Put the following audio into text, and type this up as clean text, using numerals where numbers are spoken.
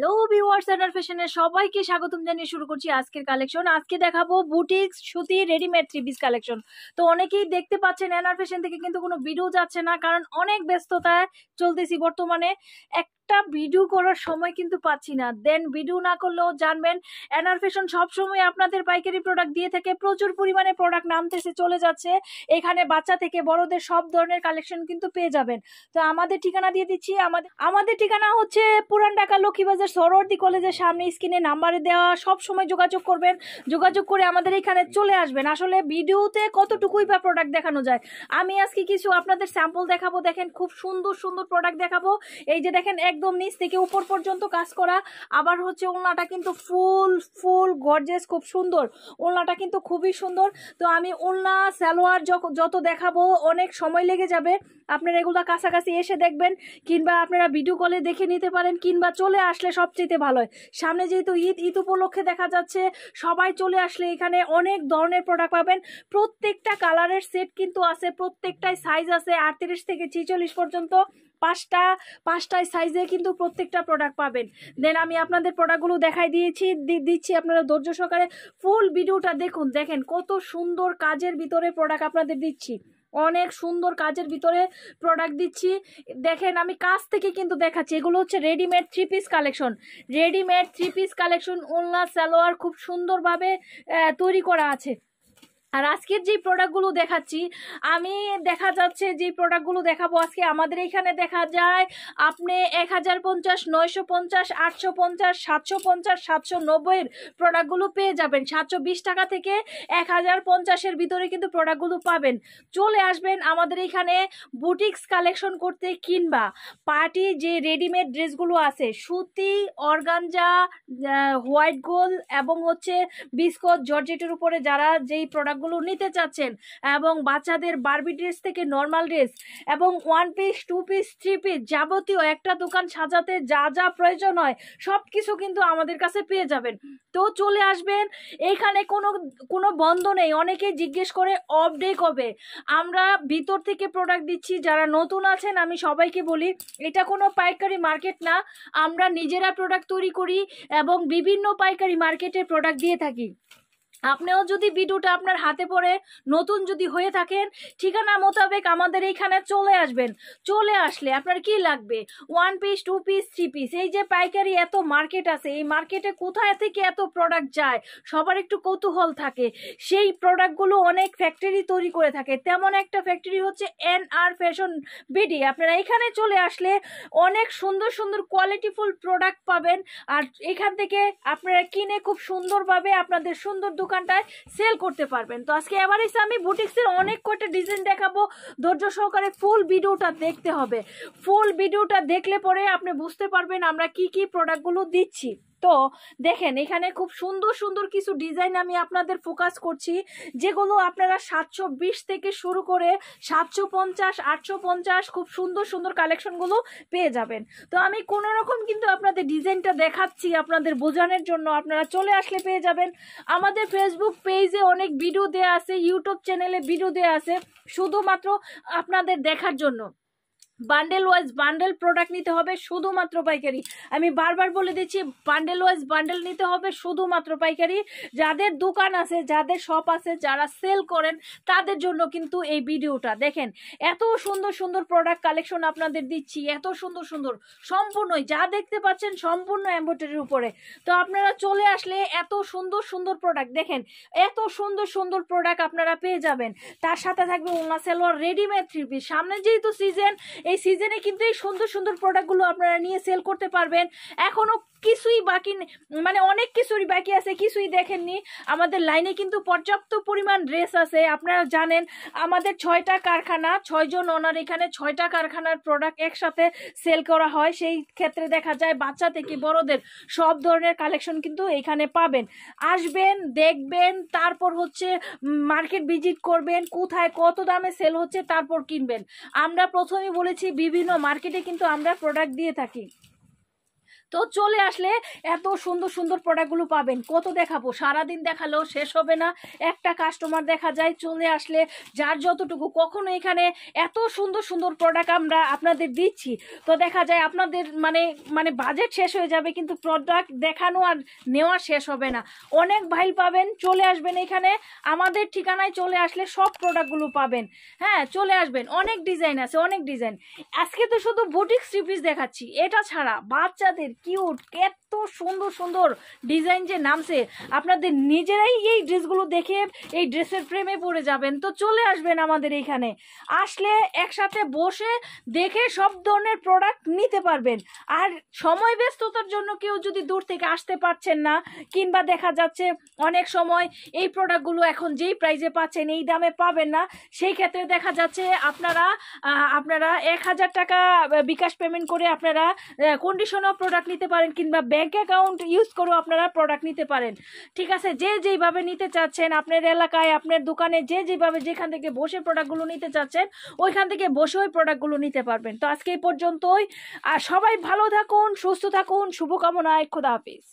Hello viewers, এনার ফ্যাশনের সবাইকে স্বাগতম জানিয়ে শুরু করছি আজকের কালেকশন। আজকে দেখাবো বুটিক্স সুতি রেডিমেড থ্রি পিস কালেকশন। তো অনেকেই দেখতে পাচ্ছেন এনার ফ্যাশন থেকে কিন্তু কোনো ভিডিও যাচ্ছে না, কারণ অনেক ব্যস্ততায় চলতেছি বর্তমানে। একটা ভিডিও করার সময় কিন্তু পাচ্ছি না। দেন ভিডিও না করলেও জানবেন এনার ফ্যাশন সবসময় আপনাদের পাইকারি প্রোডাক্ট দিয়ে থাকে, প্রচুর পরিমাণে প্রোডাক্ট নামতেছে চলে যাচ্ছে। এখানে বাচ্চা থেকে বড়দের সব ধরনের কালেকশন কিন্তু পেয়ে যাবেন। তো আমাদের ঠিকানা দিয়ে দিচ্ছি। আমাদের ঠিকানা হচ্ছে পুরান ঢাকা লক্ষ্মীবাজার সরোয়ার্দী কলেজের সামনে, স্ক্রিনে নাম্বারে দেওয়া। সব সময় যোগাযোগ করবেন, যোগাযোগ করে আমাদের এখানে চলে আসবেন। আসলে ভিডিওতে কতটুকুই বা প্রোডাক্ট দেখানো যায়। আমি আজকে কিছু আপনাদের স্যাম্পল দেখাবো। দেখেন খুব সুন্দর সুন্দর প্রোডাক্ট দেখাবো। এই যে দেখেন একদম নিচ থেকে উপর পর্যন্ত কাজ করা। আবার হচ্ছে ওড়নাটা কিন্তু ফুল ফুল গর্জিয়াস, খুব সুন্দর। ওড়নাটা কিন্তু খুবই সুন্দর। তো আমি ওড়না সালোয়ার যত দেখাবো অনেক সময় লেগে যাবে। আপনারা এগুলো কাছাকাছি এসে দেখবেন, কিংবা আপনারা ভিডিও কলে দেখে নিতে পারেন, কিংবা চলে আসলে সবচেয়ে ভালো হয়। সামনে যেহেতু ঈদ উপলক্ষে দেখা যাচ্ছে, সবাই চলে আসলে এখানে অনেক ধরনের প্রোডাক্ট পাবেন। প্রত্যেকটা কালারের সেট কিন্তু আছে, প্রত্যেকটাই সাইজ আছে 38 থেকে 46 পর্যন্ত। পাঁচটায় সাইজে কিন্তু প্রত্যেকটা প্রোডাক্ট পাবেন। দেন আমি আপনাদের প্রোডাক্টগুলো দেখাই দিচ্ছি, আপনারা ধৈর্য সহকারে ফুল ভিডিওটা দেখুন। দেখেন কত সুন্দর কাজের ভিতরে প্রোডাক্ট আপনাদের দিচ্ছি, অনেক সুন্দর কাজের ভিতরে প্রোডাক্ট দিচ্ছি। দেখেন আমি কাছ থেকে কিন্তু দেখাচ্ছি। এগুলো হচ্ছে readymade three piece collection. Readymade three piece collection, ওড়না সালোয়ার খুব সুন্দরভাবে তৈরি করা আছে। আর আজকের যে প্রোডাক্টগুলো দেখাচ্ছি, আমি দেখা যাচ্ছে যে প্রোডাক্টগুলো দেখাবো আজকে, আমাদের এখানে দেখা যায় আপনি 1050, 950, 850, 750, 790 প্রোডাক্টগুলো পেয়ে যাবেন। 720 টাকা থেকে 1050-এর ভিতরে কিন্তু প্রোডাক্টগুলো পাবেন। চলে আসবেন আমাদের এখানে বুটিক্স কালেকশন করতে, কিংবা পার্টি যে রেডিমেড ড্রেসগুলো আছে সুতি, অর্গানজা, হোয়াইট গোল্ড এবং হচ্ছে বিস্কট জর্জেটের উপরে যারা যেই প্রোডাক্টগুলো নিতে চাচ্ছেন, এবং বাচ্চাদের বারবি ড্রেস থেকে নর্মাল ড্রেস এবং one piece, two piece, three piece, যাবতীয় একটা দোকান সাজাতে যা যা প্রয়োজন হয় সব কিছু কিন্তু আমাদের কাছে পেয়ে যাবেন। তো চলে আসবেন। এইখানে কোনো বন্ধ নেই। অনেকেই জিজ্ঞেস করে অফ ডে কবে। আমরা ভিতর থেকে প্রোডাক্ট দিচ্ছি। যারা নতুন আছেন আমি সবাইকে বলি, এটা কোনো পাইকারি মার্কেট না, আমরা নিজেরা প্রোডাক্ট তৈরি করি এবং বিভিন্ন পাইকারি মার্কেটে প্রোডাক্ট দিয়ে থাকি। আপনিও যদি ভিডিওটা আপনার হাতে পড়ে নতুন যদি হয়ে থাকেন, ঠিকানা মোতাবেক আমাদের এইখানে চলে আসবেন। চলে আসলে আপনার কি লাগবে, one piece, two piece, three piece, এই যে পাইকারি এত মার্কেট আছে, এই মার্কেটে কোথায় থেকে এত প্রোডাক্ট যায় সবার একটু কৌতূহল থাকে। সেই প্রোডাক্টগুলো অনেক ফ্যাক্টরি তৈরি করে থাকে, তেমন একটা ফ্যাক্টরি হচ্ছে এনআর ফ্যাশন বিডি। আপনারা এখানে চলে আসলে অনেক সুন্দর সুন্দর কোয়ালিটিফুল প্রোডাক্ট পাবেন। আর এখান থেকে আপনারা কিনে খুব সুন্দরভাবে আপনাদের সুন্দর দোকানটায় সেল করতে পারবেন। তো আজকে এবার এসে আমি বুটিক্সের অনেক কয়টা ডিজাইন দেখাবো। ধৈর্য সহকারে ফুল ভিডিওটা দেখতে হবে। ফুল ভিডিওটা দেখলে পরে আপনি বুঝতে পারবেন আমরা কি কি প্রোডাক্টগুলো দিচ্ছি। তো দেখেন এখানে খুব সুন্দর সুন্দর কিছু ডিজাইন আমি আপনাদের ফোকাস করছি, যেগুলো আপনারা 720 থেকে শুরু করে 750, 850 খুব সুন্দর সুন্দর কালেকশনগুলো পেয়ে যাবেন। তো আমি কোনো রকম কিন্তু আপনাদের ডিজাইনটা দেখাচ্ছি আপনাদের বোঝানোর জন্য, আপনারা চলে আসলে পেয়ে যাবেন। আমাদের ফেসবুক পেজে অনেক ভিডিও দেওয়া আছে, ইউটিউব চ্যানেলে ভিডিও দেওয়া আছে, শুধুমাত্র আপনাদের দেখার জন্য। বান্ডেল ওয়াইজ বান্ডেল প্রোডাক্ট নিতে হবে, শুধুমাত্র পাইকারি। আমি বারবার বলে দিচ্ছি, বান্ডেল ওয়াইজ বান্ডেল নিতে হবে, শুধুমাত্র পাইকারি। যাদের দোকান আছে, যাদের শপ আছে, যারা সেল করেন তাদের জন্য কিন্তু এই ভিডিওটা দেখেন। এত সুন্দর সুন্দর প্রোডাক্ট কালেকশন আপনাদের দিচ্ছি, এত সুন্দর সুন্দর, সম্পূর্ণই যা দেখতে পাচ্ছেন সম্পূর্ণ এমব্রয়ডারির উপরে। তো আপনারা চলে আসলে এত সুন্দর সুন্দর প্রোডাক্ট দেখেন, এত সুন্দর সুন্দর প্রোডাক্ট আপনারা পেয়ে যাবেন। তার সাথে থাকবে ওড়না সালোয়ার রেডিমেড থ্রি পিস। সামনে যেহেতু সিজন, এই সিজনে কিন্তু এই সুন্দর সুন্দর প্রোডাক্টগুলো আপনারা নিয়ে সেল করতে পারবেন। এখনো কিছুই বাকি, মানে অনেক কিছুই বাকি আছে, কিছুই দেখেননি। আমাদের লাইনে কিন্তু পর্যাপ্ত পরিমাণ ড্রেস আছে। আপনারা জানেন আমাদের 6টা কারখানা, 6 জন ওনার এখানে 6টা কারখানার প্রোডাক্ট একসাথে সেল করা হয়। সেই ক্ষেত্রে দেখা যায় বাচ্চা থেকে বড়দের সব ধরনের কালেকশন কিন্তু এখানে পাবেন। আসবেন, দেখবেন, তারপর হচ্ছে মার্কেট ভিজিট করবেন, কোথায় কত দামে সেল হচ্ছে, তারপর কিনবেন। আমরা প্রথমেই বলেছি বিভিন্ন মার্কেটে কিন্তু আমরা প্রোডাক্ট দিয়ে থাকি। তো চলে আসলে এত সুন্দর সুন্দর প্রোডাক্টগুলো পাবেন। কত দেখাবো, সারাদিন দেখালেও শেষ হবে না। একটা কাস্টমার দেখা যায় চলে আসলে যার যতটুকু, কখনো এখানে এত সুন্দর সুন্দর প্রোডাক্ট আমরা আপনাদের দিচ্ছি, তো দেখা যায় আপনাদের মানে মানে বাজেট শেষ হয়ে যাবে, কিন্তু প্রোডাক্ট দেখানো আর নেওয়া শেষ হবে না। অনেক ভাই পাবেন, চলে আসবেন এখানে আমাদের ঠিকানায় চলে আসলে সব প্রোডাক্টগুলো পাবেন। হ্যাঁ, চলে আসবেন, অনেক ডিজাইন আছে, অনেক ডিজাইন। আজকে তো শুধু বুটিক থ্রি পিস দেখাচ্ছি, এটা ছাড়া বাচ্চাদের কিউট এত সুন্দর সুন্দর ডিজাইন যে নামছে, আপনাদের নিজেরাই এই ড্রেসগুলো দেখে এই ড্রেসের প্রেমে পড়ে যাবেন। তো চলে আসবেন আমাদের এইখানে, আসলে একসাথে বসে দেখে সব ধরনের প্রোডাক্ট নিতে পারবেন। আর সময় ব্যস্ততার জন্য কেউ যদি দূর থেকে আসতে পারছেন না, কিংবা দেখা যাচ্ছে অনেক সময় এই প্রোডাক্টগুলো এখন যেই প্রাইজে পাচ্ছেন এই দামে পাবেন না, সেই ক্ষেত্রে দেখা যাচ্ছে আপনারা 1000 টাকা বিকাশ পেমেন্ট করে আপনারা কন্ডিশনাল প্রোডাক্ট নিতে পারেন, কিংবা ব্যাংক অ্যাকাউন্ট ইউজ করেও আপনারা প্রোডাক্ট নিতে পারেন। ঠিক আছে, যে যেইভাবে নিতে চাচ্ছেন, আপনার এলাকায় আপনার দোকানে যে যেভাবে যেখান থেকে বসে প্রোডাক্টগুলো নিতে চাচ্ছেন ওইখান থেকে বসে ওই প্রোডাক্টগুলো নিতে পারবেন। তো আজকে এই পর্যন্তই, আর সবাই ভালো থাকুন, সুস্থ থাকুন, শুভকামনায়, খোদা হাফিজ।